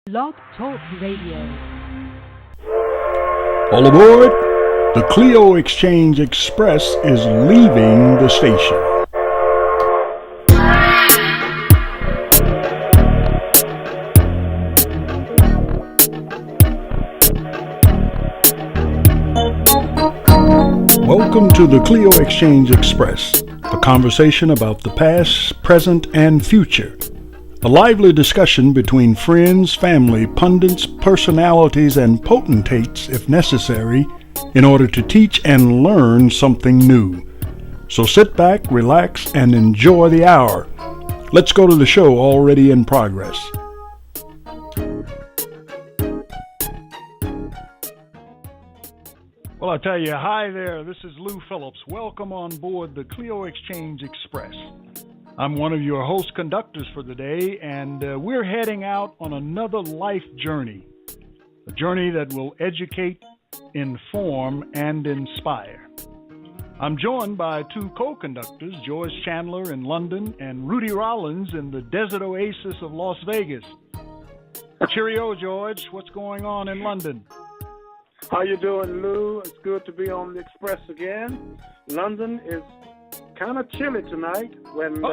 Blog Talk Radio. All aboard! The Clio Exchange Express is leaving the station. Welcome to the Clio Exchange Express, a conversation about the past, present, and future. A lively discussion between friends, family, pundits, personalities, and potentates, if necessary, in order to teach and learn something new. So sit back, relax, and enjoy the hour. Let's go to the show already in progress. Well, I tell you, hi there, this is Lou Phillips. Welcome on board the Clio Exchange Express. I'm one of your host conductors for the day, and we're heading out on another life journey, a journey that will educate, inform, and inspire. I'm joined by two co-conductors, George Chandler in London and Rudy Rollins in the desert oasis of Las Vegas. Cheerio, George. What's going on in London? How you doing, Lou? It's good to be on the Express again. London is kind of chilly tonight when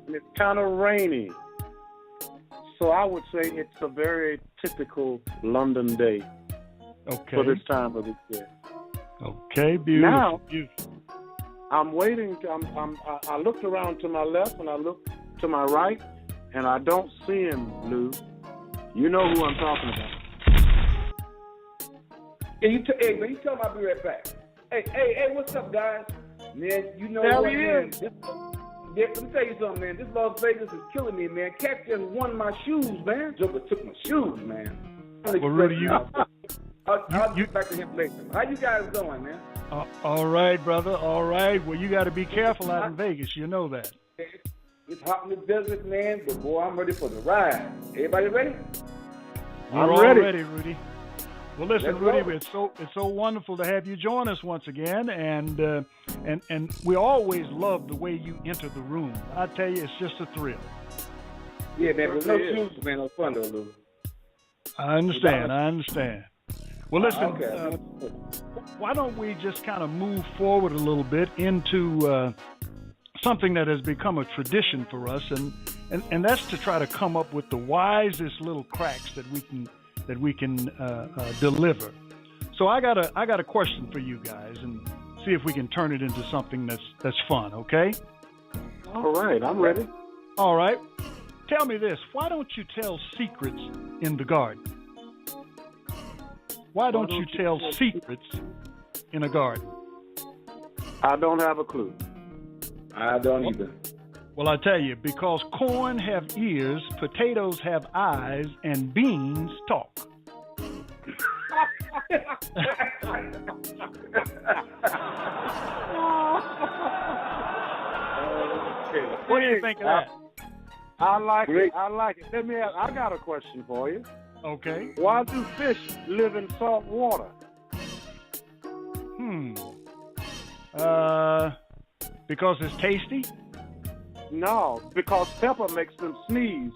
it's kind of rainy. So I would say it's a very typical London day for this time of the year. Okay, beautiful. Now, I'm waiting. I looked around to my left and I looked to my right, and I don't see him, Lou. You know who I'm talking about. Hey, man, you tell him I'll be right back. Hey, what's up, guys? Man, you know what, man? Let me tell you something, man. This Las Vegas is killing me, man. Cat just won my shoes, man. Joker took my shoes, man. Well, Rudy, I'll get back to him later. How you guys doing, man? All right, brother. All right. Well, you got to be careful out in Vegas. You know that. It's hot in the desert, man, but boy, I'm ready for the ride. Everybody ready? I'm ready, Rudy. Well, listen, Rudy, it's so wonderful to have you join us once again, and we always love the way you enter the room. I tell you, it's just a thrill. Yeah, man, with no shoes, man, no fun though, Lou. I understand. Well, listen, why don't we just kind of move forward a little bit into something that has become a tradition for us, and that's to try to come up with the wisest little cracks that we can deliver. So I got a question for you guys, and see if we can turn it into something that's fun. Okay? All right, I'm ready. All right. Tell me this: why don't you tell secrets in the garden? Why don't you tell secrets in a garden? I don't have a clue. I don't either. Well, I tell you, because corn have ears, potatoes have eyes, and beans talk. What do you think of that? I like it. Let me ask, I got a question for you. Okay. Why do fish live in salt water? Because it's tasty? No, because pepper makes them sneeze.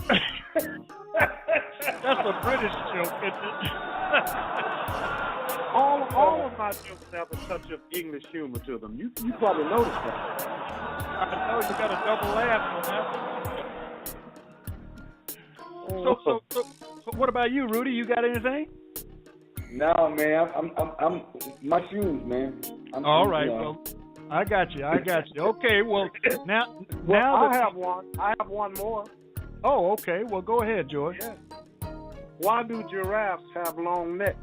That's a British joke, isn't it? all of my jokes have a touch of English humor to them. You probably noticed that. I know you got a double laugh on that. So what about you, Rudy? You got anything? No, man. I'm my shoes, man. All right. Well, I got you. Okay. Well, now I have one. I have one more. Oh, okay. Well, go ahead, George. Yeah. Why do giraffes have long necks?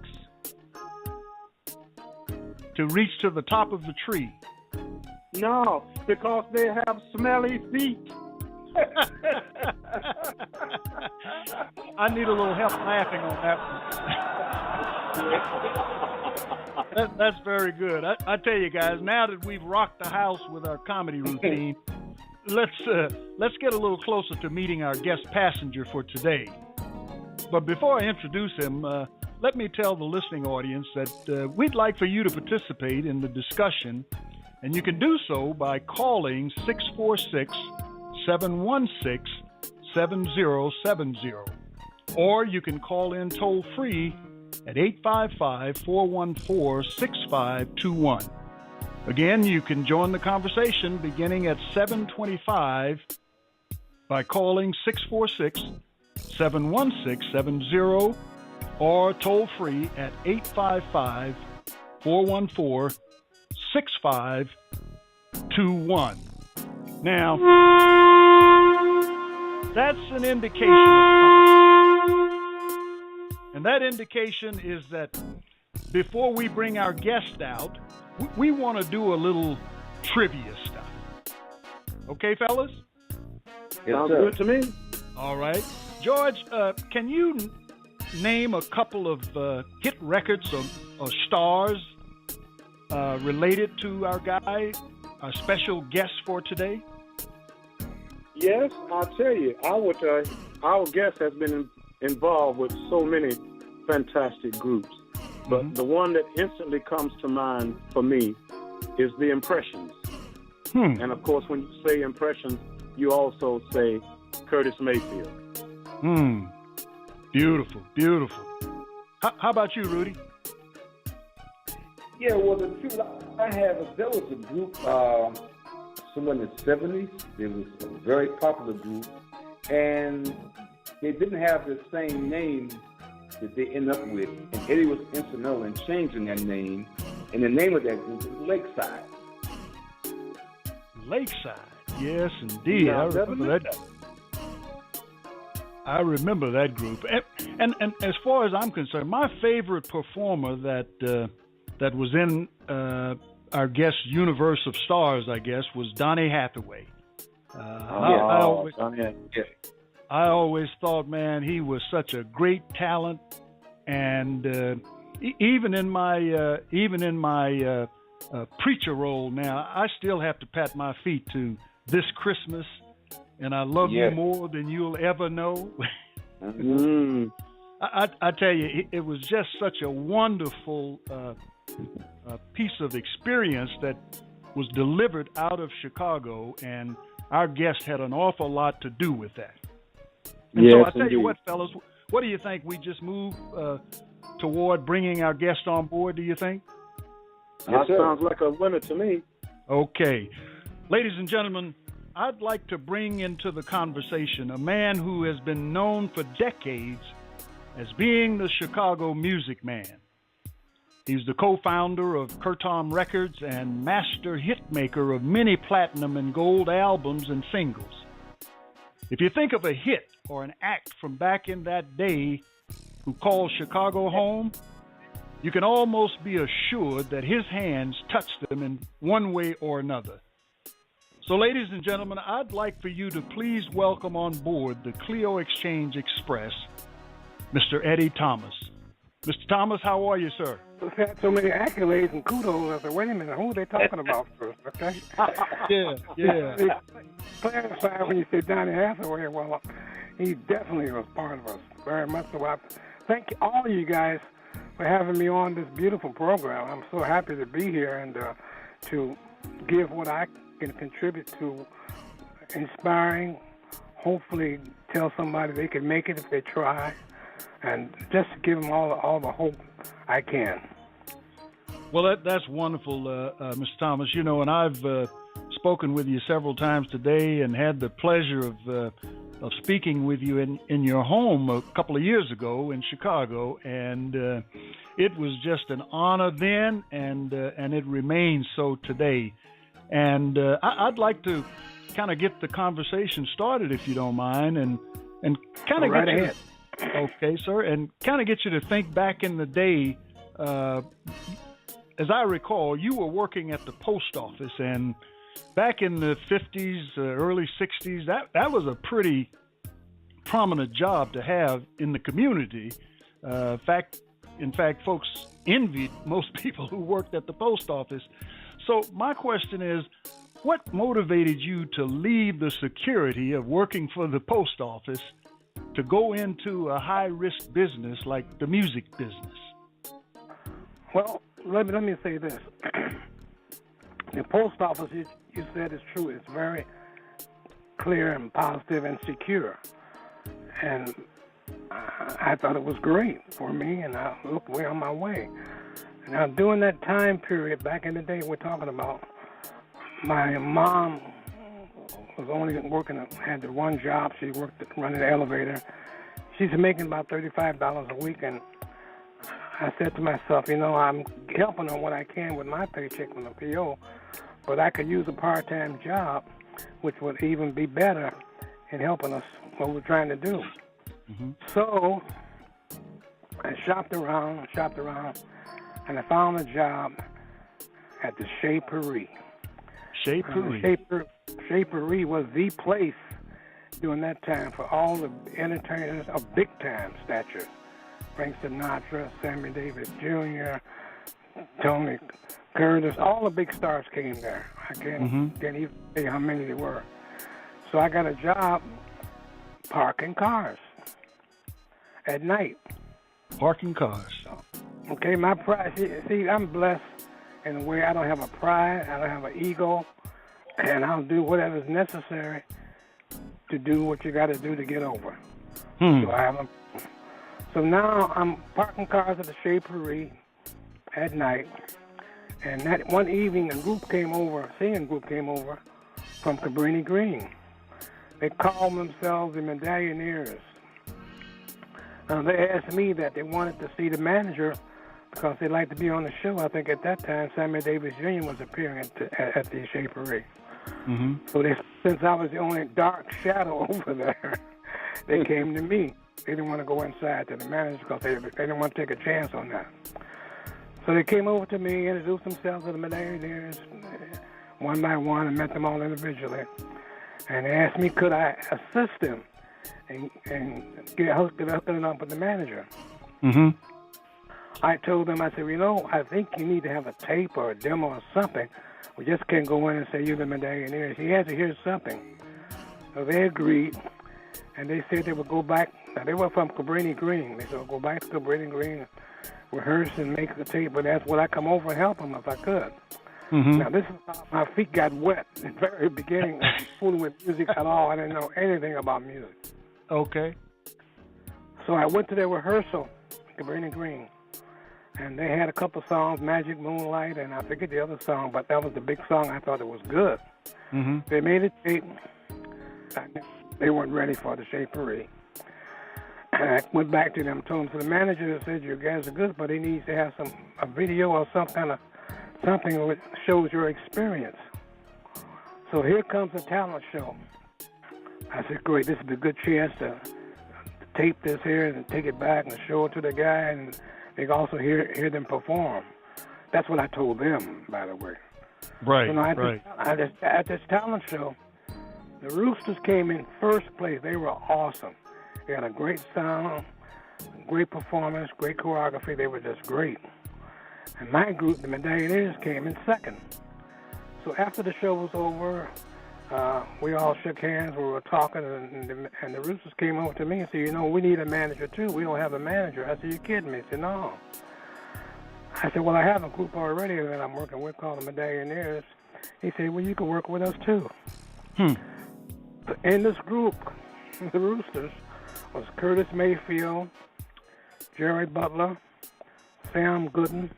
To reach to the top of the tree. No, because they have smelly feet. I need a little help laughing on that one. That's very good. I tell you guys, now that we've rocked the house with our comedy routine, let's get a little closer to meeting our guest passenger for today. But before I introduce him, let me tell the listening audience that we'd like for you to participate in the discussion, and you can do so by calling 646-716-7070. or you can call in toll free at 855-414-6521. Again, you can join the conversation beginning at 7:25 by calling 646-716-70 or toll free at 855-414-6521. Now, that's an indication of something. And that indication is that before we bring our guest out, we want to do a little trivia stuff. Okay, fellas? Sounds good to me. All right. George, can you name a couple of hit records or stars related to our guy, our special guest for today? Yes, I'll tell you. Our guest has been involved with so many fantastic groups. But the one that instantly comes to mind for me is the Impressions. And of course, when you say Impressions, you also say Curtis Mayfield. Beautiful, beautiful. How about you, Rudy? Yeah, well, the truth I have is there was a group, somewhere in the 70s. It was a very popular group, and they didn't have the same name that they end up with. And Eddie was instrumental in changing that name, and the name of that group is Lakeside. Lakeside, yes, indeed. Yeah, I remember that group. And as far as I'm concerned, my favorite performer that was in our guest universe of stars, I guess, was Donny Hathaway. I always thought, man, he was such a great talent, and even in my preacher role now, I still have to pat my feet to This Christmas and I Love You More Than You'll Ever Know. I tell you, it was just such a wonderful piece of experience that was delivered out of Chicago, and our guest had an awful lot to do with that. And so I tell you what, fellas, what do you think? We just move toward bringing our guest on board, do you think? That sounds like a winner to me. Okay. Ladies and gentlemen, I'd like to bring into the conversation a man who has been known for decades as being the Chicago Music Man. He's the co-founder of Curtom Records and master hit maker of many platinum and gold albums and singles. If you think of a hit or an act from back in that day who called Chicago home, you can almost be assured that his hands touched them in one way or another. So, ladies and gentlemen, I'd like for you to please welcome on board the Clio Exchange Express, Mr. Eddie Thomas. Mr. Thomas, how are you, sir? We've had so many accolades and kudos. I said, wait a minute, who are they talking about first, okay? Yeah. Clarify when you say Donny Hathaway, well, he definitely was part of us, very much so. I thank all of you guys for having me on this beautiful program. I'm so happy to be here and to give what I can contribute to inspiring, hopefully tell somebody they can make it if they try, and just give them all the hope I can. Well, that's wonderful, Mr. Thomas. You know, and I've spoken with you several times today and had the pleasure of speaking with you in your home a couple of years ago in Chicago, and it was just an honor then, and it remains so today. And I'd like to kind of get the conversation started, if you don't mind, and kind of get right ahead. Okay, sir, and kind of get you to think back in the day. As I recall, you were working at the post office, and back in the 50s, early 60s, that was a pretty prominent job to have in the community. In fact, folks envied most people who worked at the post office. So my question is, what motivated you to leave the security of working for the post office to go into a high-risk business like the music business? Well, let me say this. The post office, you said is true. It's very clear and positive and secure. And I thought it was great for me, and I looked way on my way. Now, during that time period, back in the day we're talking about, my mom was only working, had the one job. She worked running the elevator. She's making about $35 a week, and I said to myself, I'm helping on what I can with my paycheck from the PO, but I could use a part-time job, which would even be better in helping us what we're trying to do. Mm-hmm. So I shopped around, and I found a job at the Chez Paris. Chez Paris. Chez Paris was the place during that time for all the entertainers of big-time stature. Frank Sinatra, Sammy Davis Jr., Tony Curtis, all the big stars came there. I can't even say how many there were. So I got a job parking cars at night. Parking cars. Okay, my pride. See, I'm blessed in a way. I don't have a pride. I don't have an ego, and I'll do whatever's necessary to do what you got to do to get over. So now I'm parking cars at the Chez Paris at night, and that one evening a singing group came over from Cabrini Green. They called themselves the Medallionaires. They asked me that they wanted to see the manager because they liked to be on the show. I think at that time Sammy Davis Jr. was appearing at the Chez Paris. Mm-hmm. So since I was the only dark shadow over there, they came to me. They didn't want to go inside to the manager because they didn't want to take a chance on that. So they came over to me, introduced themselves to the Medallionaires one by one, and met them all individually. And they asked me could I assist them and get hooked up with the manager. Mm-hmm. I told them, I said, I think you need to have a tape or a demo or something. We just can't go in and say you're the Medallionaires. He has to hear something. So they agreed, and they said they would go back. Now, they were from Cabrini Green. They said, go back to Cabrini Green, rehearse and make the tape, but that's what I come over and help them if I could. Mm-hmm. Now, this is how my feet got wet at the very beginning of fooling with music at all. I didn't know anything about music. Okay. So I went to their rehearsal, Cabrini Green, and they had a couple songs, Magic Moonlight, and I forget the other song, but that was the big song. I thought it was good. Mm-hmm. They made a tape. They weren't ready for the Chez Paris. And I went back to them, told them, so the manager said, you guys are good, but he needs to have a video or something which shows your experience. So here comes a talent show. I said, great, this is a good chance to tape this here and take it back and show it to the guy, and they can also hear them perform. That's what I told them, by the way. Right, so at this talent show, the Roosters came in first place. They were awesome. They had a great sound, great performance, great choreography. They were just great. And my group, the Medallionaires, came in second. So after the show was over, we all shook hands. We were talking, and the Roosters came over to me and said, we need a manager, too. We don't have a manager. I said, you kidding me? He said, no. I said, well, I have a group already that I'm working with called the Medallionaires. He said, well, you can work with us, too. In this group, the Roosters, was Curtis Mayfield, Jerry Butler, Sam Gooden,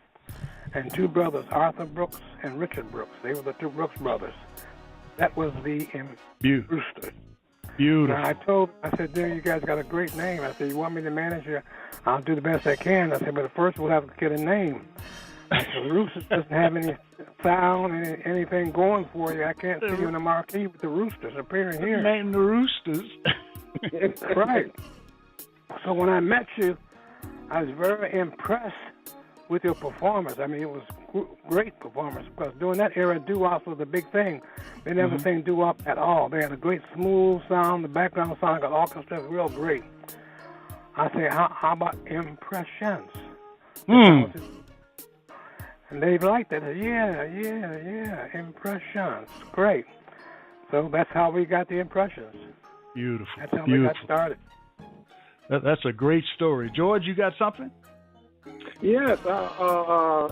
and two brothers, Arthur Brooks and Richard Brooks. They were the two Brooks brothers. That was the Roosters. Beautiful. Now I said, there, you guys got a great name. I said, you want me to manage you? I'll do the best I can. I said, but first we'll have to get a name. I said, the Roosters doesn't have any sound, anything going for you. I can't see you in the marquee with the Roosters appearing here. Name the Roosters. Right. So when I met you, I was very impressed with your performance. I mean, it was great performance because during that era, doo-wop was the big thing. They never sang doo-wop at all. They had a great smooth sound. The background sound got orchestra, real great. I say, how about impressions? And they liked it. Yeah, impressions. Great. So that's how we got the impressions. Beautiful. That's how we got started. That's a great story. George, you got something? Yes,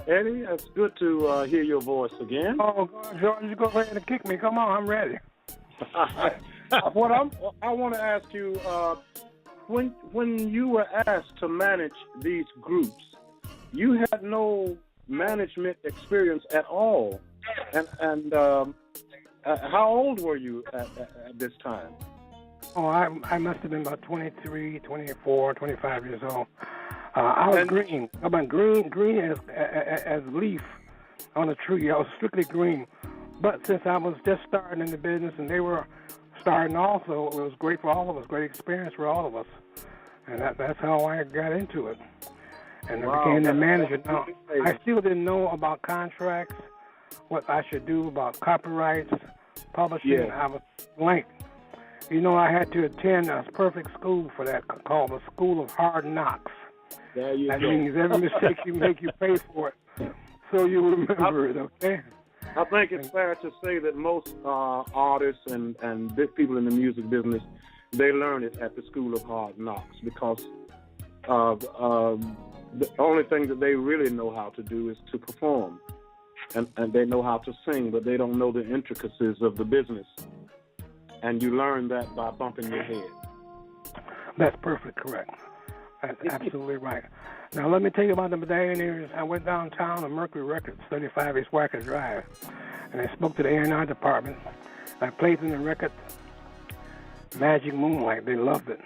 Eddie, it's good to hear your voice again. Oh, George, you go ahead and kick me. Come on, I'm ready. I want to ask you, when you were asked to manage these groups, you had no management experience at all. And how old were you at this time? Oh, I must have been about 23, 24, 25 years old. I was green. I was green as leaf on a tree. I was strictly green. But since I was just starting in the business and they were starting also, it was great for all of us, great experience for all of us. And that's how I got into it. And I became the manager. Now, I still didn't know about contracts, what I should do about copyrights, publishing. Yeah. I was blank. You know, I had to attend a perfect school for that called the School of Hard Knocks. There you that go. means every mistake you make, you pay for it. So you remember it, okay? I think it's fair to say that most artists and big people in the music business, they learn it at the School of Hard Knocks because the only thing that they really know how to do is to perform. And they know how to sing, but they don't know the intricacies of the business. And you learn that by bumping your head. That's perfect correct. That's absolutely right. Now, let me tell you about the Medallions. I went downtown to Mercury Records, 35 East Wacker Drive, and I spoke to the A&R department. I played in the record Magic Moonlight. They loved it.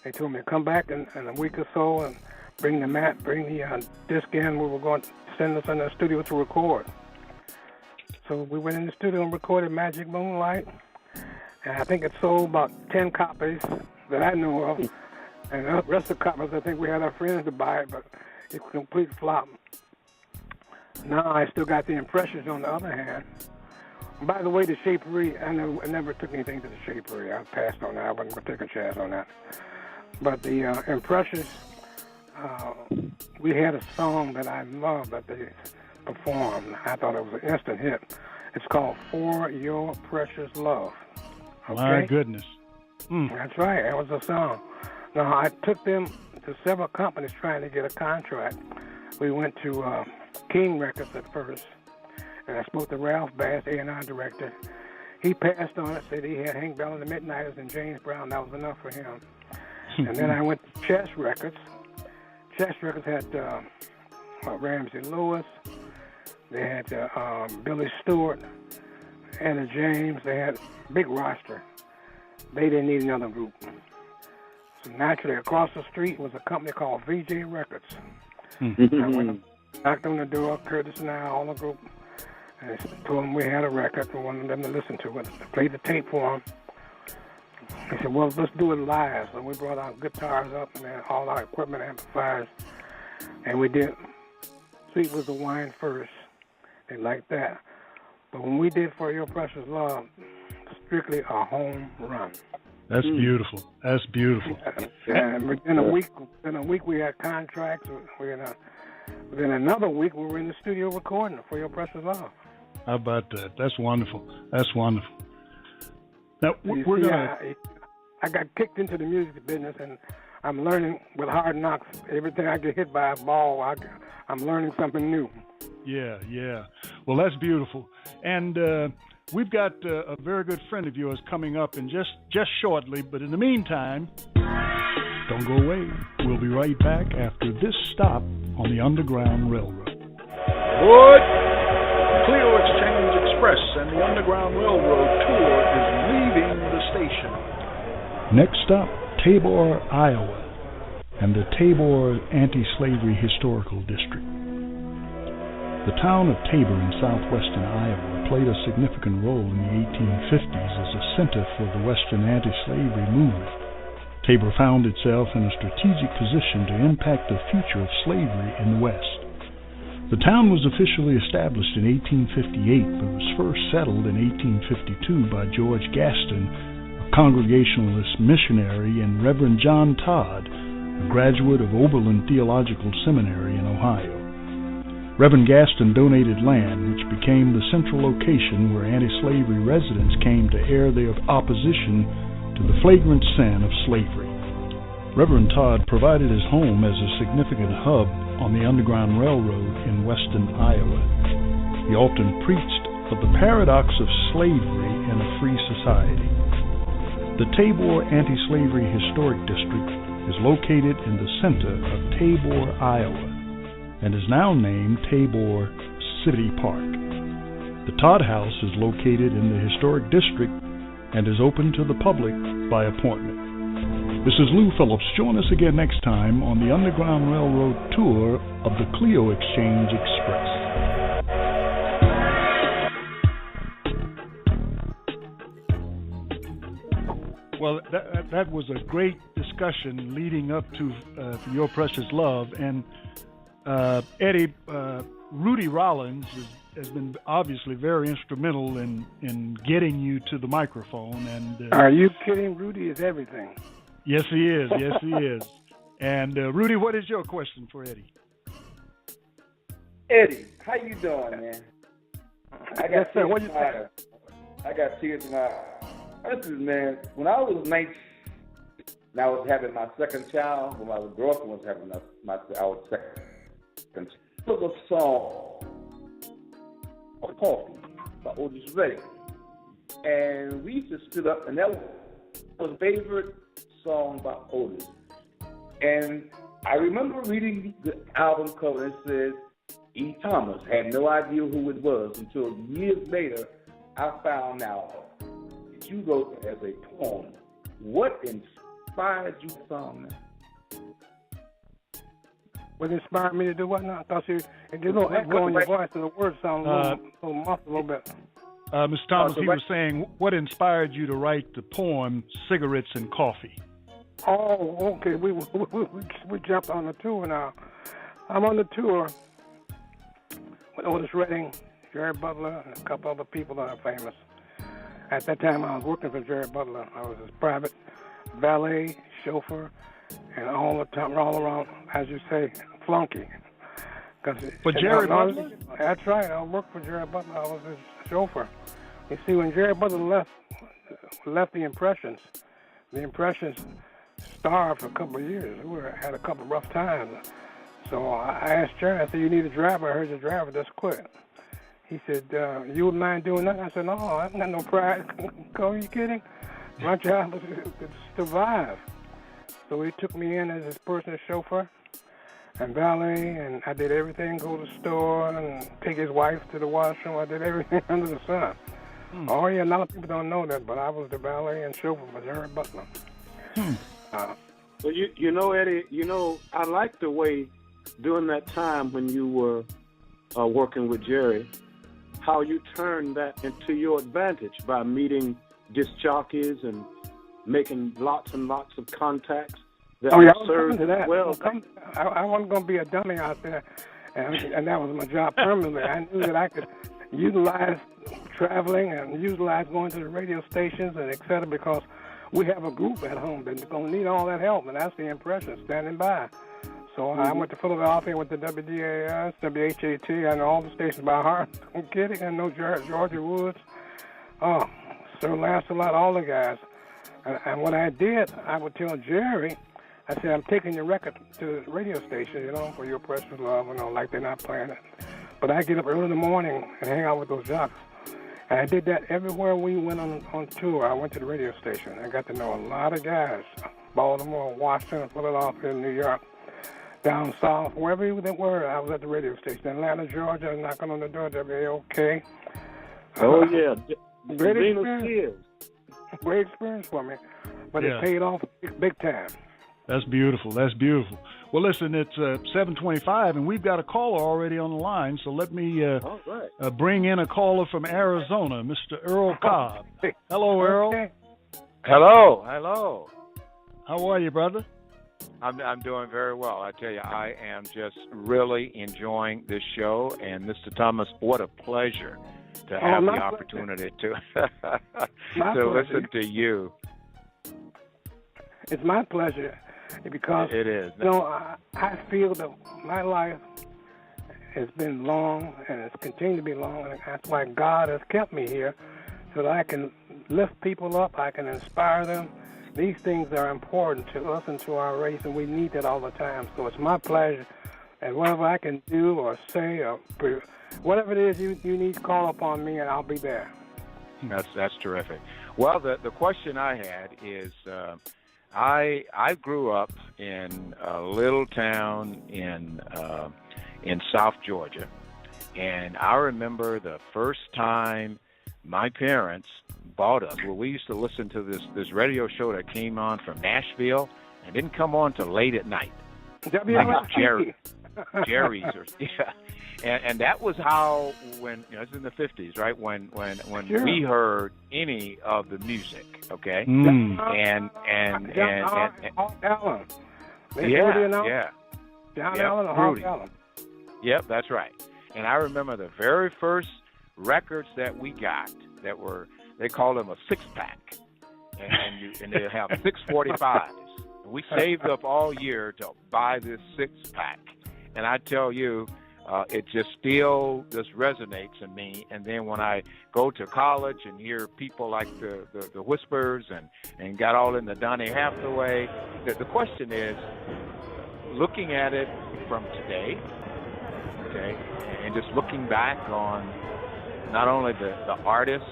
They told me to come back in a week or so and bring the disc in. We were going to send us in the studio to record. So we went in the studio and recorded Magic Moonlight. And I think it sold about 10 copies that I know of. And the rest of the copies, I think we had our friends to buy it, but it's a complete flop. Now I still got the Impressions on the other hand. By the way, the Shapery, I never took anything to the Shapery. I passed on that. I wasn't going to take a chance on that. But the Impressions, we had a song that I loved that they performed. I thought it was an instant hit. It's called For Your Precious Love. Okay? My goodness. That's right. That was a song. Now, I took them to several companies trying to get a contract. We went to King Records at first, and I spoke to Ralph Bass, A&R director. He passed on it, said he had Hank Bell and the Midnighters and James Brown. That was enough for him. And then I went to Chess Records. Chess Records had Ramsey Lewis. They had Billy Stewart, Anna James. They had a big roster. They didn't need another group. So naturally, across the street was a company called VJ Records. I went, knocked on the door, Curtis and I, all the group, and I told them we had a record and wanted them to listen to it. I played the tape for them. They said, well, let's do it live. So we brought our guitars up and then all our equipment, amplifiers, and we did Sweet Was the Wine first. They liked that. But when we did For Your Precious Love, strictly a home run. That's beautiful. That's beautiful. And within a week we had contracts. Within another week we were in the studio recording For Your Precious Love. How about that? That's wonderful. That's wonderful. Now I got kicked into the music business, and I'm learning with Hard Knocks. Every time I get hit by a ball, I'm learning something new. Yeah. Well, that's beautiful. And we've got a very good friend of yours coming up in just shortly. But in the meantime, don't go away. We'll be right back after this stop on the Underground Railroad. What? Clio Exchange Express and the Underground Railroad tour is leaving the station. Next stop, Tabor, Iowa, and the Tabor Anti-Slavery Historical District. The town of Tabor in southwestern Iowa played a significant role in the 1850s as a center for the Western anti-slavery movement. Tabor found itself in a strategic position to impact the future of slavery in the West. The town was officially established in 1858, but was first settled in 1852 by George Gaston, a Congregationalist missionary, and Reverend John Todd, a graduate of Oberlin Theological Seminary in Ohio. Reverend Gaston donated land, which became the central location where anti-slavery residents came to air their opposition to the flagrant sin of slavery. Reverend Todd provided his home as a significant hub on the Underground Railroad in western Iowa. He often preached of the paradox of slavery in a free society. The Tabor Anti-Slavery Historic District is located in the center of Tabor, Iowa, and is now named Tabor City Park. The Todd House is located in the historic district and is open to the public by appointment. This is Lou Phillips. Join us again next time on the Underground Railroad tour of the Clio Exchange Express. Well, that was a great discussion leading up to Your Precious Love. And Eddie, Rudy Rollins has been obviously very instrumental in getting you to the microphone. And are you kidding? Rudy is everything. Yes, he is. Yes, he is. And Rudy, what is your question for Eddie? Eddie, how you doing, man? I got tears in my eyes. I got tears in my eyes. Listen, man, when I was 19, and I was having my second child, when my girlfriend was having our second child, there was a song called Coffee by Otis Redding. And we used to sit up, and that was my favorite song by Otis. And I remember reading the album cover, and it said E. Thomas. Had no idea who it was until years later I found out that you wrote it as a poem. What inspired you to song that? What inspired me to do what now? I thought you did a little echo in your voice, and the words sound a little muffled a little bit. Mr. Thomas, he was saying, what inspired you to write the poem Cigarettes and Coffee? Oh, okay. We jumped on the tour now. I'm on the tour with Otis Redding, Jerry Butler, and a couple other people that are famous. At that time, I was working for Jerry Butler. I was his private valet, chauffeur, and all around, as you say, flunky. For Jerry Butler? That's right. I worked for Jerry Butler. I was his chauffeur. You see, when Jerry Butler left the Impressions starved for a couple of years. We had a couple of rough times. So I asked Jerry, I said, you need a driver. I heard your driver just quit. He said, you wouldn't mind doing that? I said, no, I haven't got no pride. Are you kidding? My job was to survive. So he took me in as his personal chauffeur and valet, and I did everything, go to the store and take his wife to the washroom. I did everything under the sun. Oh, yeah, a lot of people don't know that, but I was the valet and chauffeur for Jerry Butler. Well, you know, Eddie, I like the way during that time when you were working with Jerry, how you turned that into your advantage by meeting disc jockeys and making lots and lots of contacts that served that. well. I wasn't going to be a dummy out there, and that was my job permanently. I knew that I could utilize traveling and utilize going to the radio stations and et cetera, because we have a group at home that's going to need all that help, and that's the Impression, standing by. So I went to Philadelphia, went to WDAS, WHAT, and all the stations by heart. I'm kidding. I know Georgia Woods, Sir Lancelot, all the guys. And what I did, I would tell Jerry, I said, I'm taking your record to the radio station, for Your Precious Love, like they're not playing it. But I get up early in the morning and hang out with those jocks. And I did that everywhere we went on tour. I went to the radio station. I got to know a lot of guys, Baltimore, Washington, Philadelphia, New York, down south, wherever they were, I was at the radio station. Atlanta, Georgia, knocking on the door, WAOK. Oh, yeah. Great experience. Great experience for me. But it paid off big time. That's beautiful. That's beautiful. Well, listen, it's 7:25, and we've got a caller already on the line, so let me bring in a caller from Arizona, Mr. Earl Cobb. Hello, Earl. Okay. Hello. How are you, brother? I'm doing very well. I tell you, I am just really enjoying this show. And Mr. Thomas, what a pleasure to have the opportunity to listen to you. It's my pleasure because it is. I feel that my life has been long and it's continued to be long, and that's why God has kept me here, so that I can lift people up, I can inspire them. These things are important to us and to our race, and we need that all the time. So it's my pleasure, and whatever I can do or say or whatever it is you need, call upon me, and I'll be there. That's terrific. Well, the question I had is, I grew up in a little town in South Georgia, and I remember the first time my parents bought us. Well, we used to listen to this radio show that came on from Nashville and didn't come on till late at night. Like Jerry's or yeah. And that was how it's in the 50s, right? When sure. we heard any of the music, okay? Mm. And Allen. Yeah. John Allen or Hawk Allen. Yep, that's right. And I remember the very first records that we got that were, they called them a 6-pack. And they have 645s. We saved up all year to buy this 6-pack. And I tell you, it just still resonates in me. And then when I go to college and hear people like the Whispers and got all in the Donny Hathaway, the question is, looking at it from today, okay, and just looking back on not only the artists,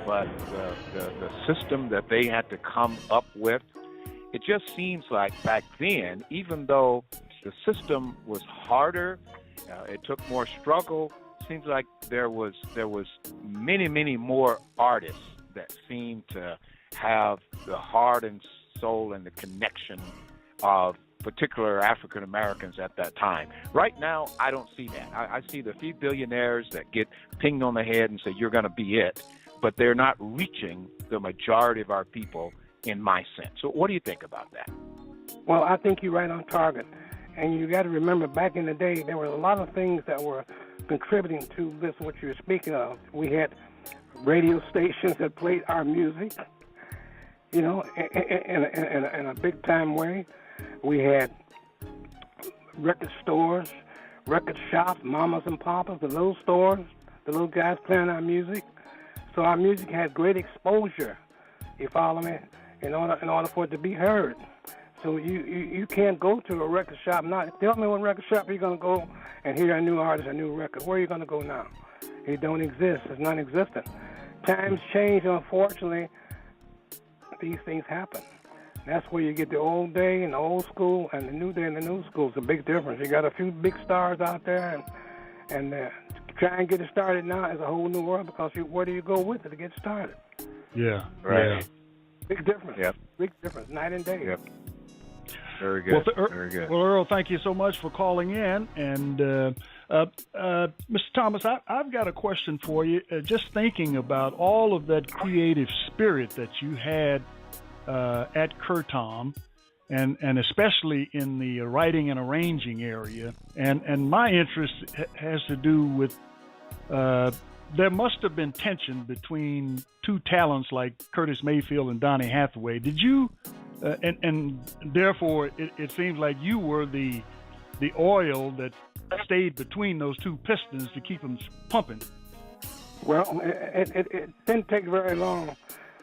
but the system that they had to come up with, it just seems like back then, even though the system was harder, it took more struggle, seems like there was many more artists that seemed to have the heart and soul and the connection of particular African Americans at that time. Right now, I don't see that. I see the few billionaires that get pinged on the head and say, you're going to be it, but they're not reaching the majority of our people in my sense. So what do you think about that? Well, I think you're right on target. And you got to remember, back in the day, there were a lot of things that were contributing to this, what you're speaking of. We had radio stations that played our music, in a big-time way. We had record stores, record shops, mamas and papas, the little stores, the little guys playing our music. So our music had great exposure, you follow me, in order for it to be heard. So you can't go to a record shop now. Tell me what record shop you're going to go and hear a new artist, a new record. Where are you going to go now? It don't exist. It's non-existent. Times change, unfortunately. These things happen. That's where you get the old day and the old school and the new day and the new school. It's a big difference. You got a few big stars out there, and to try and get it started now is a whole new world, because where do you go with it to get started? Yeah. Right. Yeah. Big difference. Yep. Big difference, night and day. Yep. Very good. Very good. Well, Earl, thank you so much for calling in. And Mr. Thomas, I've got a question for you. Just thinking about all of that creative spirit that you had at Curtom, and especially in the writing and arranging area. And my interest has to do with there must have been tension between two talents like Curtis Mayfield and Donny Hathaway. Did you? And therefore, it seems like you were the oil that stayed between those two pistons to keep them pumping. Well, it didn't take very long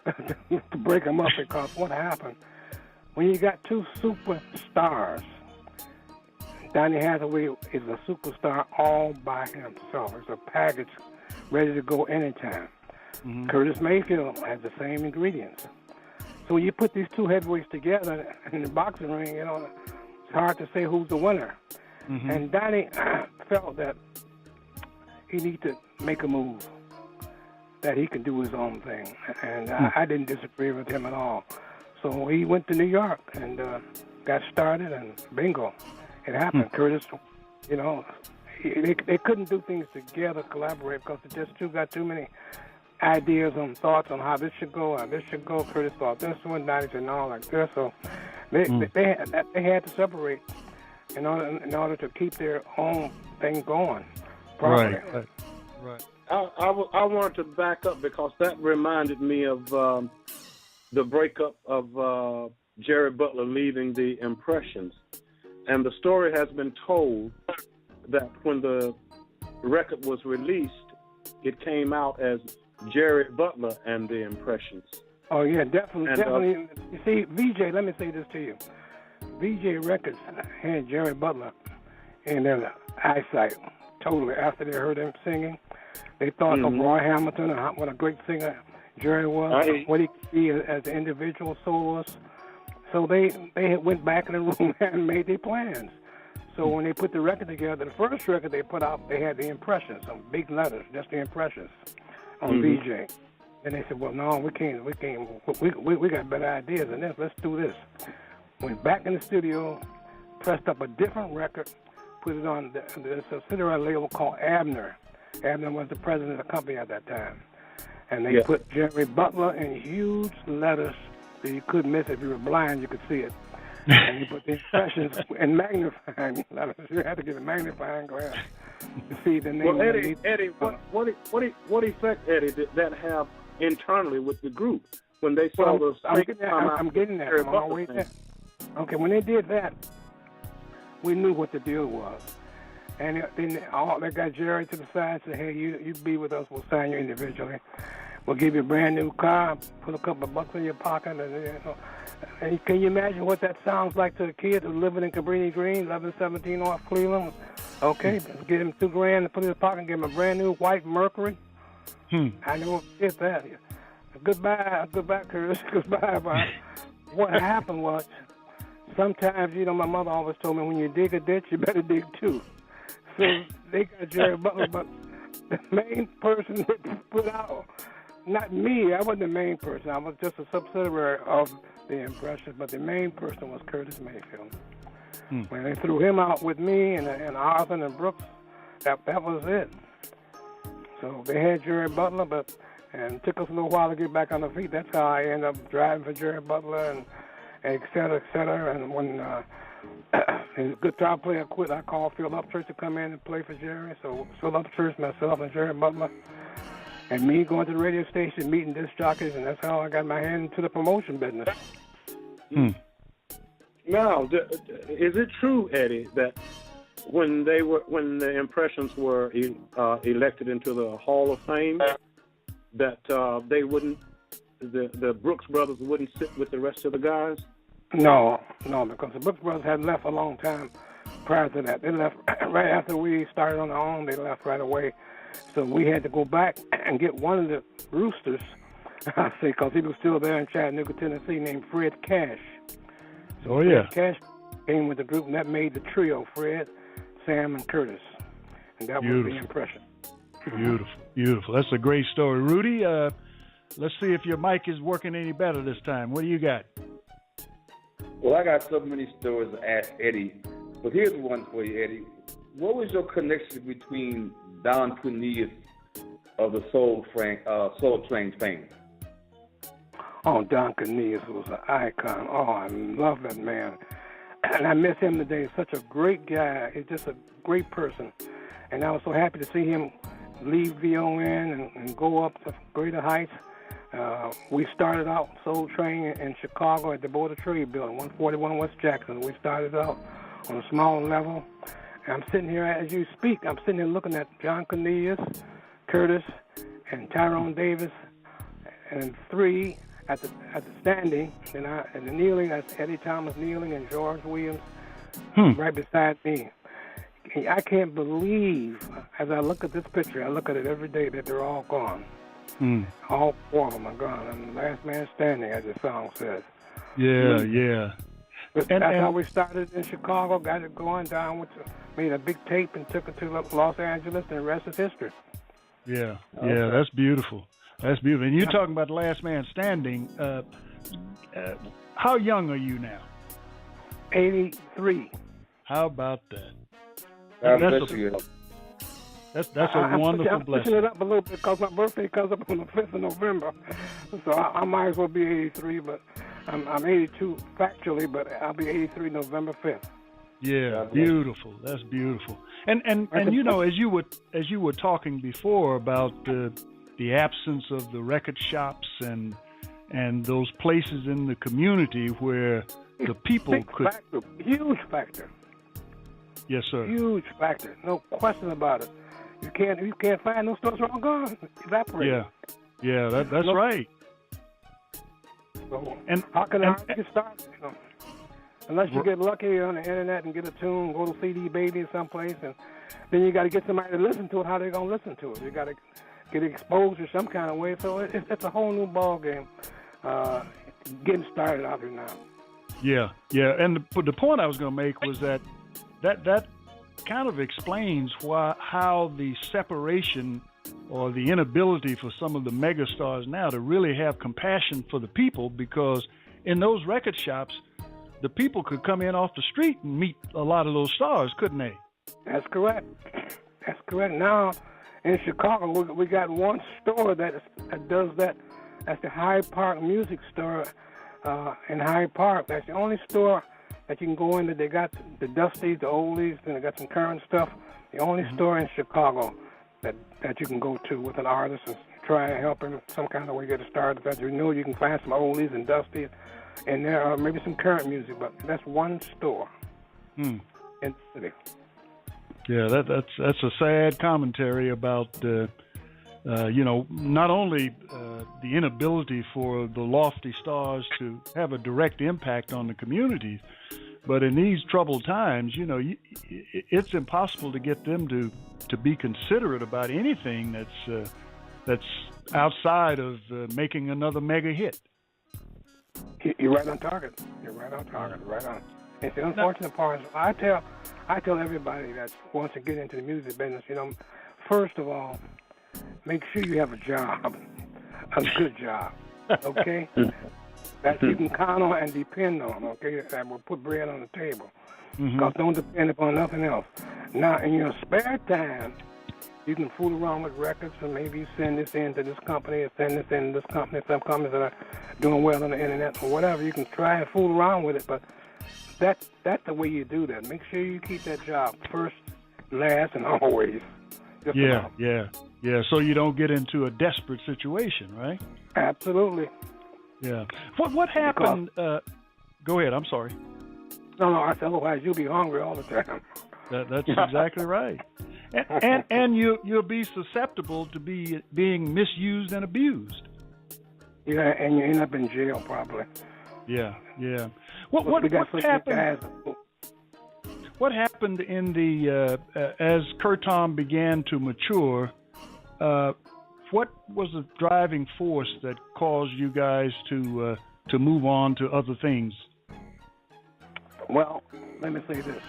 to break them up, because what happened, when you got two superstars, Donny Hathaway is a superstar all by himself. It's a package ready to go anytime. Mm-hmm. Curtis Mayfield has the same ingredients. So when you put these two heavyweights together in the boxing ring, it's hard to say who's the winner. Mm-hmm. And Donny felt that he needed to make a move, that he could do his own thing. And I didn't disagree with him at all. So he went to New York and got started, and bingo, it happened. Curtis, they couldn't do things together, collaborate, because it just got too many ideas and thoughts on how this should go and this should go. Curtis thought this one, Donny said no, like this. So they had to separate in order to keep their own thing going properly. Right. I wanted to back up, because that reminded me of the breakup of Jerry Butler leaving the Impressions. And the story has been told that when the record was released, it came out as Jerry Butler and the Impressions. Oh, yeah, definitely. You see, VJ, let me say this to you. VJ Records had Jerry Butler in their eyesight totally. After they heard him singing, they thought of Roy Hamilton and what a great singer Jerry was, what he could be as an individual soloist. So they had went back in the room and made their plans. So when they put the record together, the first record they put out, they had the impressions, some big letters, just the impressions on VJ. And they said, well, no, we got better ideas than this. Let's do this. Went back in the studio, pressed up a different record, put it on the subsidiary label called Abner. Abner was the president of the company at that time. And they put Jerry Butler in huge letters that you couldn't miss. If you were blind, you could see it. And he put the impressions in magnifying letters. You had to get a magnifying glass to see the name. Well, Eddie, what effect, Eddie, did that have internally with the group when they saw those? I'm getting that. I'm on my way there. Okay, when they did that, we knew what the deal was. And then they got Jerry to the side and said, hey, you be with us. We'll sign you individually. We'll give you a brand new car, put a couple of bucks in your pocket. And can you imagine what that sounds like to a kid who's living in Cabrini Green, 1117 off Cleveland? Okay, let's get him $2,000 to put in his pocket and give him a brand new white Mercury. I never forget that. Goodbye, Curtis. Goodbye, Bob. What happened was, sometimes, my mother always told me, when you dig a ditch, you better dig two. So they got Jerry Butler, but the main person that put out, not me, I wasn't the main person. I was just a subsidiary of the impressions, but the main person was Curtis Mayfield. When they threw him out with me and Arthur and Brooks, that was it. So they had Jerry Butler, and it took us a little while to get back on the feet. That's how I ended up driving for Jerry Butler and et cetera, et cetera. And when his guitar player quit, I called Phil Upchurch to come in and play for Jerry. So Phil Upchurch, myself, and Jerry Butler, and me going to the radio station, meeting disc jockeys, and that's how I got my hand into the promotion business. Now, is it true, Eddie, that when the Impressions were elected into the Hall of Fame, that the Brooks brothers wouldn't sit with the rest of the guys? No, because the Brooks brothers had left a long time prior to that. They left right after we started on our own. They left right away. So we had to go back and get one of the roosters, I say, because he was still there in Chattanooga, Tennessee, named Fred Cash. So Fred Cash came with the group, and that made the trio, Fred, Sam, and Curtis. And that was the impression. Beautiful. That's a great story. Rudy, let's see if your mic is working any better this time. What do you got? Well, I got so many stories to ask Eddie, but here's one for you, Eddie. What was your connection between Don Cornelius of the Soul Train fame? Oh, Don Cornelius was an icon. Oh, I love that man. And I miss him today. Such a great guy. He's just a great person. And I was so happy to see him leave VON and go up to greater heights. We started out Soul Train in Chicago at the Board of Trade Building, 141 West Jackson. We started out on a small level. And I'm sitting here as you speak. I'm sitting here looking at John Cornelius, Curtis, and Tyrone Davis, and three at the standing, and the kneeling. That's Eddie Thomas kneeling and George Williams right beside me. I can't believe, as I look at this picture, I look at it every day, that they're all gone. All four of them are gone. I'm the last man standing, as the song says. Yeah. But that's how we started in Chicago, got it going down, made a big tape and took it to Los Angeles, and the rest is history. Yeah, that's beautiful. And you're talking about the last man standing. How young are you now? 83. How about that? That's a wonderful blessing. I'm pushing it up a little bit because my birthday comes up on the 5th of November. So I might as well be 83, but I'm 82 factually, but I'll be 83 November 5th. Yeah, beautiful. That's beautiful. And as you were talking before about the absence of the record shops and those places in the community where the people could... Huge factor. Yes, sir. Huge factor. No question about it. You can't find those stores, are all gone. Evaporated. Yeah, that's right. So how can I get started? Unless you get lucky on the internet and get a tune, go to CD Baby someplace, and then you got to get somebody to listen to it. How they gonna listen to it? You got to get exposed in some kind of way. So it's a whole new ball game. Getting started out here now. Yeah, and the point I was going to make was that kind of explains how the separation or the inability for some of the megastars now to really have compassion for the people, because in those record shops, the people could come in off the street and meet a lot of those stars, couldn't they? That's correct. That's correct. Now, in Chicago, we got one store that does that. That's the Hyde Park Music Store in Hyde Park. That's the only store that you can go into. They got the Dusties, the oldies, and they got some current stuff. The only store in Chicago that you can go to with an artist and try and help him some kind of way get started. That you know you can find some oldies and Dusties, and there are maybe some current music, but that's one store in the city. Yeah, that's a sad commentary about not only the inability for the lofty stars to have a direct impact on the communities, but in these troubled times, it's impossible to get them to be considerate about anything that's outside of making another mega hit. You're right on target. Right on. It's the unfortunate part. I tell everybody that wants to get into the music business, first of all, make sure you have a job, a good job, okay? That you can count on and depend on, okay? That will put bread on the table. Because don't depend upon nothing else. Now, in your spare time, you can fool around with records, and maybe you send this in to this company, or send this in to this company. Some companies that are doing well on the internet or whatever. You can try and fool around with it, but that's the way you do that. Make sure you keep that job first, last, and always. Yeah. So you don't get into a desperate situation, right? Absolutely. Yeah. What happened? Go ahead. I'm sorry. No. I said otherwise you'll be hungry all the time. That's exactly right. And you'll be susceptible to being misused and abused. Yeah, and you end up in jail probably. Yeah. What happened? What happened in the as Curtom began to mature? What was the driving force that caused you guys to move on to other things? Well, let me say this.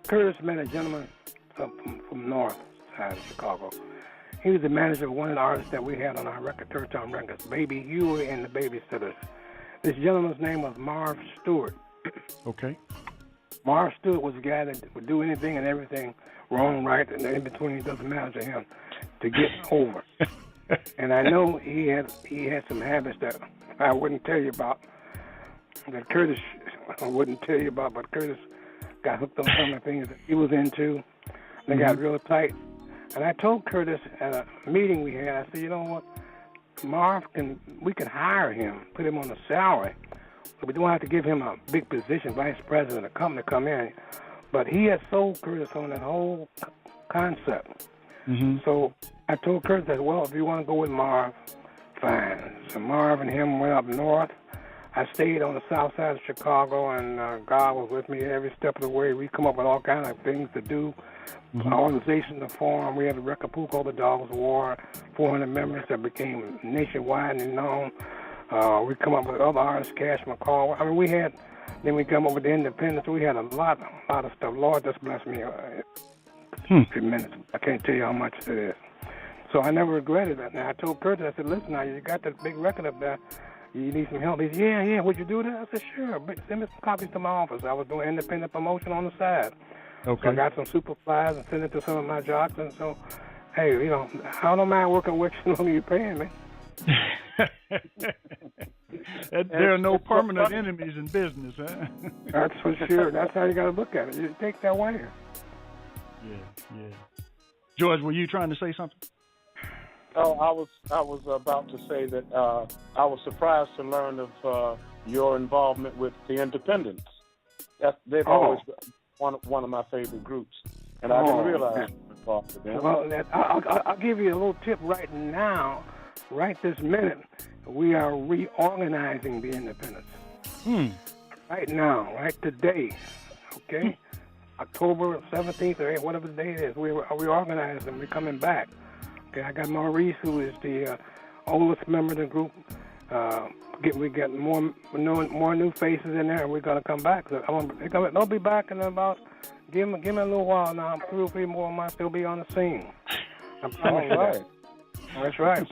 Curtis met a gentleman from north side of Chicago. He was the manager of one of the artists that we had on our record, Curtom Records, Baby Huey and the Babysitters. This gentleman's name was Marv Stewart. Okay. Marv Stewart was a guy that would do anything and everything wrong, right, and in between. It doesn't matter to him to get over. And I know he had some habits that I wouldn't tell you about, that Curtis wouldn't tell you about, but Curtis got hooked on some of the things that he was into. They got real tight. And I told Curtis at a meeting we had, I said, you know what, we can hire him, put him on a salary. We don't have to give him a big position, vice president of the company, to come in. But he had sold Curtis on that whole concept. So I told Curtis that, well, if you want to go with Marv, fine. So Marv and him went up north. I stayed on the south side of Chicago, and God was with me every step of the way. We come up with all kinds of things to do. An organization to form. We had a record pool called the Dogs War, 400 members that became nationwide and known. We come up with other artists, Cash McCall. I mean, then we come up with the Independence. We had a lot of stuff. Lord just blessed me. Tremendous. I can't tell you how much it is. So I never regretted that. Now I told Curtis, I said, listen, now you got that big record up there. You need some help. He said, yeah, would you do that? I said, sure. Send me some copies to my office. I was doing independent promotion on the side. Okay. So I got some super flyers and sent it to some of my jocks. And so, hey, I don't mind working with you as long as you're paying me. There are no permanent enemies in business, huh? That's for sure. That's how you got to look at it. You take that way. Yeah. George, were you trying to say something? Oh, I was about to say that I was surprised to learn of your involvement with the Independents. They've always been one of my favorite groups, and I didn't realize you were involved with them. Well, I'll give you a little tip right now. Right this minute, we are reorganizing the Independents. Right now, right today, okay? October 17th or 8th, whatever the day it is, we reorganized them. We're coming back. Okay, I got Maurice, who is the oldest member of the group. We get more new faces in there, and we're gonna come back. So they'll be back in about. Give me a little while now. I'm 2 or 3 more months. They'll be on the scene. I'm telling you that. That's right.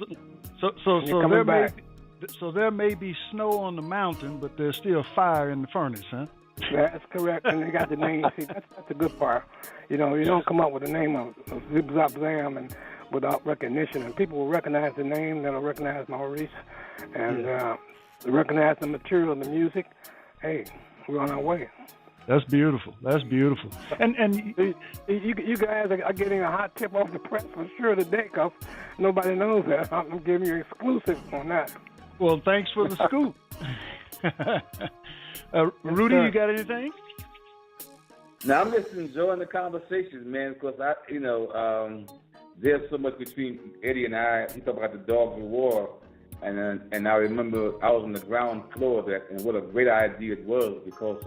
So there may be snow on the mountain, but there's still fire in the furnace, huh? That's correct. And they got the name. See, that's the good part. You know, you don't come up with the name of Zip Zop Zam and without recognition. And people will recognize the name. They'll recognize Maurice and recognize the material, the music. Hey, we're on our way. That's beautiful. That's beautiful. And you guys are getting a hot tip off the press for sure today, because nobody knows that. I'm giving you exclusive on that. Well, thanks for the scoop. Rudy, you got anything? Now, I'm just enjoying the conversations, man, because there's so much between Eddie and I. He talked about the Dogs of War, and I remember I was on the ground floor of that, and what a great idea it was, because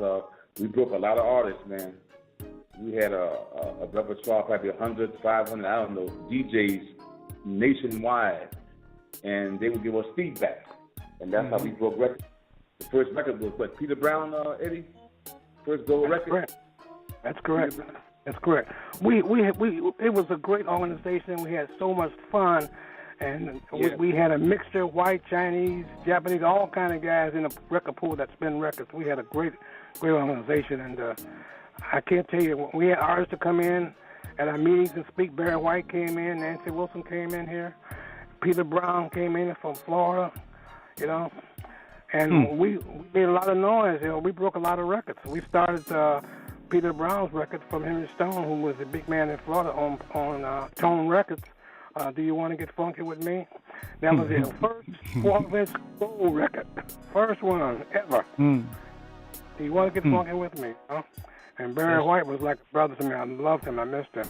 we broke a lot of artists, man. We had a repertoire, probably 100, 500, I don't know, DJs nationwide, and they would give us feedback, and that's how we broke records. The first record was what, Peter Brown, Eddie? First gold record? Correct. That's correct. That's correct. We it was a great organization. We had so much fun, and we had a mixture, white, Chinese, Japanese, all kind of guys in a record pool that spin records. We had a great organization, and I can't tell you, we had artists to come in at our meetings and speak. Barry White came in, Nancy Wilson came in here, Peter Brown came in from Florida, you know, and we made a lot of noise. You know, we broke a lot of records. We started Peter Brown's record from Henry Stone, who was a big man in Florida, on Tone Records. Do You Want to Get Funky With Me? That was his first 12-inch gold record, first one ever. Do You Want to Get Funky With Me? Huh? And Barry White was like a brother to me. I loved him. I missed him.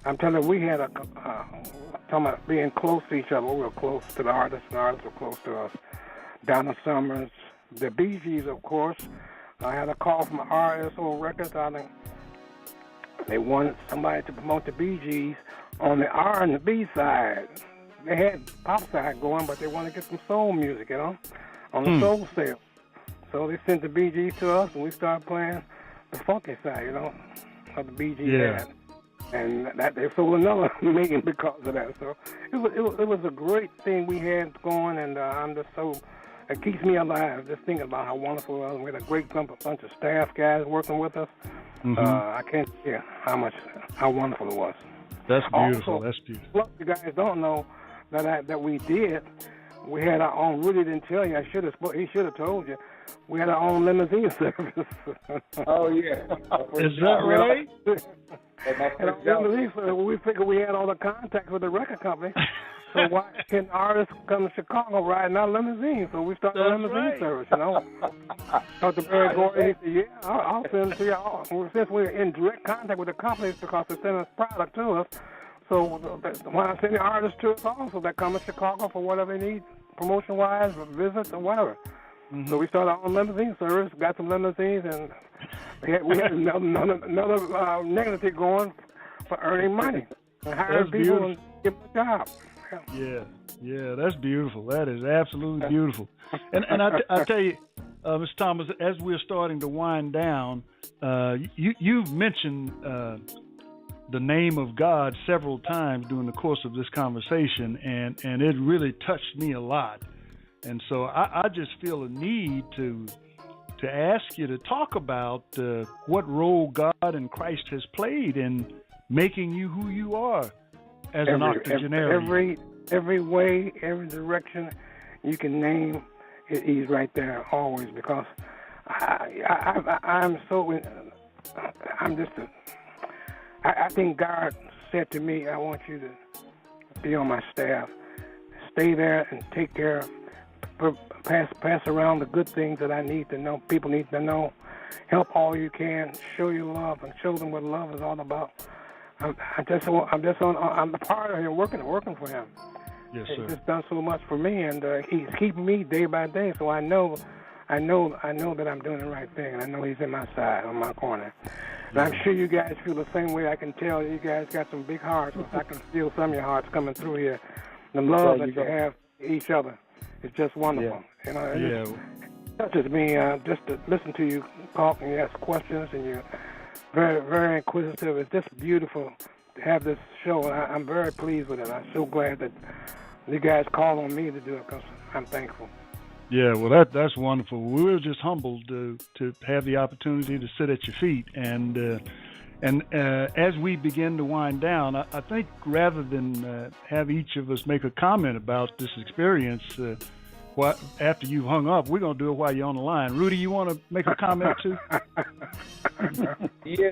I'm telling you, we had talking about being close to each other. We were close to the artists, and the artists were close to us. Donna Summers, the Bee Gees, of course. I had a call from RSO Records. I think they wanted somebody to promote the Bee Gees on the R and the B side. They had pop side going, but they wanted to get some soul music, you know, on the soul sale. So they sent the Bee Gees to us, and we started playing the funky side, you know, of the Bee Gees had. And that they sold another million because of that. So it was a great thing we had going, and I'm just so, it keeps me alive just thinking about how wonderful it was. We had a great bunch of staff guys working with us. I can't tell you how wonderful it was. That's beautiful. Also, that's beautiful. Plus, you guys don't know that we did. We had our own. Rudy didn't tell you. He should have told you. We had our own limousine service. Oh yeah, is that right? We figured we had all the contacts with the record company. So why can artists come to Chicago riding our limousine? So we started a limousine service, you know. Talked to Barry Gordon. He said, yeah, I'll send it to you all. Since we're in direct contact with the companies because they send us product to us, so why not send the artists to us also that come to Chicago for whatever they need, promotion-wise, visits, or whatever. So we started our own limousine service, got some limousines, and we had another negative going for earning money and hiring people and giving them a job. Yeah, that's beautiful. That is absolutely beautiful. And I tell you, Mr. Thomas, as we're starting to wind down, you've mentioned the name of God several times during the course of this conversation, and it really touched me a lot. And so I just feel a need to ask you to talk about what role God and Christ has played in making you who you are as an octogenarian. Every way, every direction you can name, he's right there always. Because I think God said to me, I want you to be on my staff. Stay there and take care of. Pass around the good things that I need to know. People need to know. Help all you can. Show your love and show them what love is all about. I'm a part of him, working for him. Yes, sir. He's just done so much for me, and he's keeping me day by day. So I know that I'm doing the right thing, and I know he's in my side, on my corner. And I'm sure you guys feel the same way. I can tell you guys got some big hearts. I can feel some of your hearts coming through here. The love that you have for each other It's just wonderful. Yeah. You know, it touches me just to listen to you talk and you ask questions, and you're very, very inquisitive. It's just beautiful to have this show, and I'm very pleased with it. I'm so glad that you guys called on me to do it because I'm thankful. Yeah, well, that's wonderful. We were just humbled to have the opportunity to sit at your feet, and as we begin to wind down, I think rather than have each of us make a comment about this experience, after you've hung up, we're gonna do it while you're on the line. Rudy, you want to make a comment too? Yeah.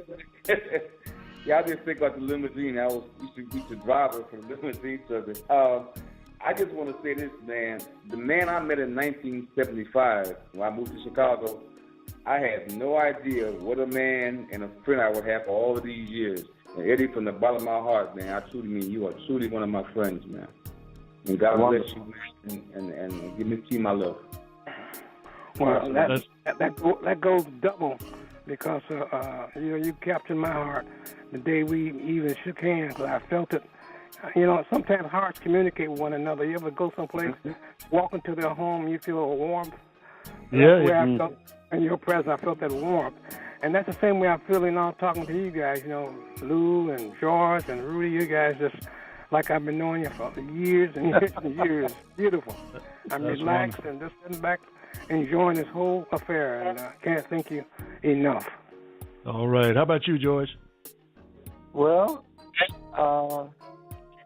Yeah, I just think about the limousine. I used to drive her for the limousine service. I just want to say this, man. The man I met in 1975 when I moved to Chicago, I had no idea what a man and a friend I would have for all of these years. And Eddie, from the bottom of my heart, man, I truly mean you are truly one of my friends, man. And God bless you, and give me to you my love. Well, that goes double because you captured my heart the day we even shook hands. I felt it. You know, sometimes hearts communicate with one another. You ever go someplace, walk into their home, you feel a warmth. Yeah. That's the way I felt in your presence. I felt that warmth, and that's the same way I'm feeling now talking to you guys. You know, Lou and George and Rudy. You guys just like I've been knowing you for years and years and years. Beautiful. I'm relaxed and just sitting back, enjoying this whole affair, and I can't thank you enough. All right. How about you, George? Well,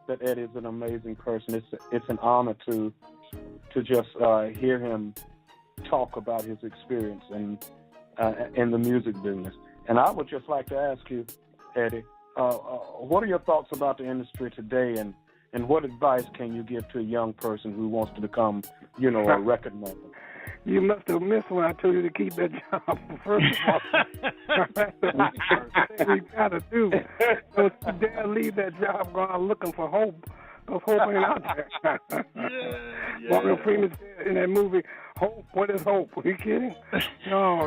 that Eddie is an amazing person. It's an honor to just hear him talk about his experience in the music business. And I would just like to ask you, Eddie, what are your thoughts about the industry today, and what advice can you give to a young person who wants to become, a record maker? You must have missed when I told you to keep that job. First of all, that's the first thing you got to do. Don't you dare leave that job going looking for hope. Because hope ain't out there. Morgan Freeman said in that movie, hope, what is hope? Are you kidding? No.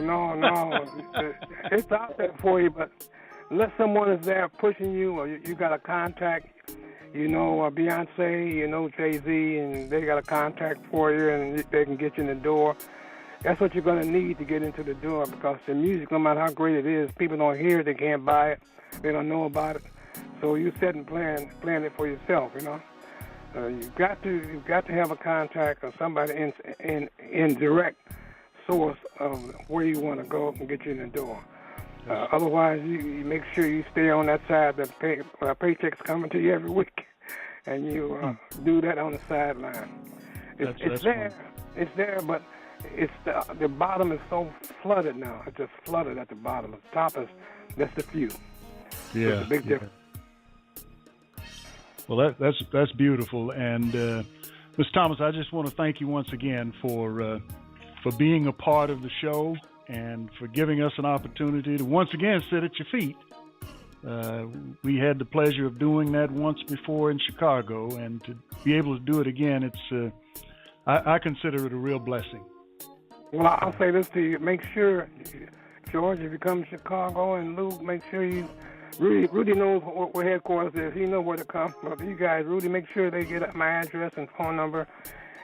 It's out there for you, but unless someone is there pushing you or you got a contact, Beyonce, Jay-Z, and they got a contact for you and they can get you in the door. That's what you're going to need to get into the door because the music, no matter how great it is, people don't hear it, they can't buy it, they don't know about it. So you sit and plan it for yourself, You've got to have a contact or somebody in direct source of where you want to go and get you in the door. Otherwise, you make sure you stay on that side that paycheck's coming to you every week, and you do that on the sideline. It's there, but it's the bottom is so flooded now. It's just flooded at the bottom. The top that's the few. Yeah, so it's a big difference. Well, that's beautiful, and Ms. Thomas, I just want to thank you once again for being a part of the show. And for giving us an opportunity to once again sit at your feet. We had the pleasure of doing that once before in Chicago, and to be able to do it again, I consider it a real blessing. Well, I'll say this to you. Make sure, George, if you come to Chicago, and Lou, make sure Rudy knows where headquarters is. He knows where to come. But you guys, Rudy, make sure they get my address and phone number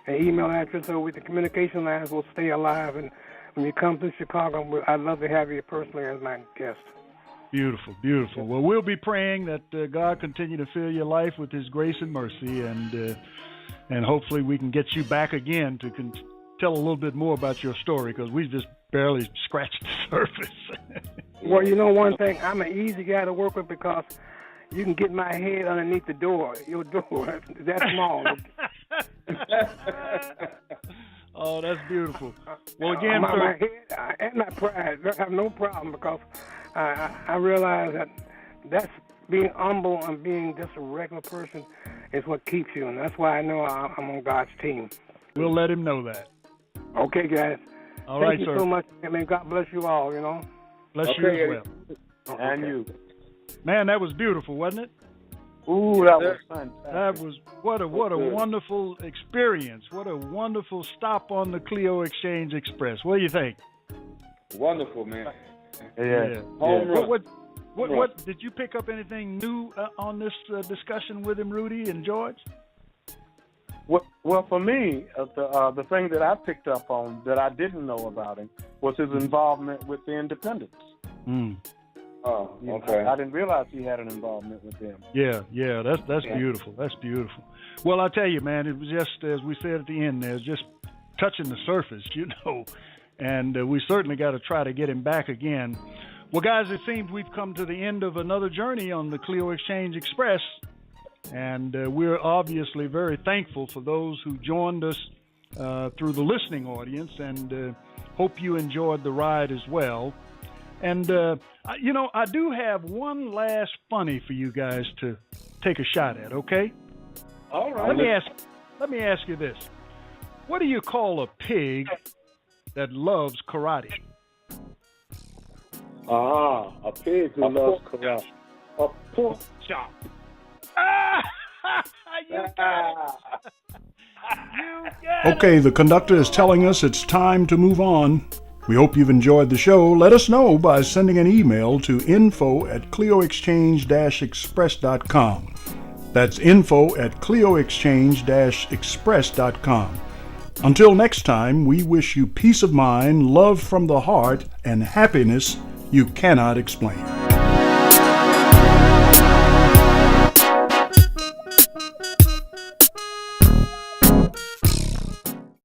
and email address so the communication lines will stay alive. And when you come to Chicago, I'd love to have you personally as my guest. Beautiful, beautiful. Well, we'll be praying that God continue to fill your life with His grace and mercy, and hopefully we can get you back again to tell a little bit more about your story, because we just barely scratched the surface. Well, one thing, I'm an easy guy to work with because you can get my head underneath the door. Your door, that's small. Oh, that's beautiful. Well, again, my sir. head and my pride, I have no problem because I realize that's being humble and being just a regular person is what keeps you, and that's why I know I'm on God's team. We'll let him know that. Okay, guys. All right, Thank sir. you so much. I mean, God bless you all, Bless you as well. And you. Man, that was beautiful, wasn't it? Ooh, that was fantastic. That was what a wonderful experience. What a wonderful stop on the Clio Exchange Express. What do you think? Wonderful, man. Yeah. What did you pick up anything new on this discussion with him, Rudy and George? Well, for me, the thing that I picked up on that I didn't know about him was his involvement with the Independents. Mm. Oh, okay. I didn't realize he had an involvement with them. Yeah, that's beautiful. That's beautiful. Well, I tell you, man, it was just, as we said at the end there, just touching the surface, and we certainly got to try to get him back again. Well, guys, it seems we've come to the end of another journey on the Clio Exchange Express, and we're obviously very thankful for those who joined us through the listening audience, and hope you enjoyed the ride as well. And, I do have one last funny for you guys to take a shot at, okay? All right. Let me ask you this. What do you call a pig that loves karate? A pig who loves karate. A pork chop. You got it. Okay, the conductor is telling us it's time to move on. We hope you've enjoyed the show. Let us know by sending an email to info@clioexchange-express.com. That's info@clioexchange-express.com. Until next time, we wish you peace of mind, love from the heart, and happiness you cannot explain.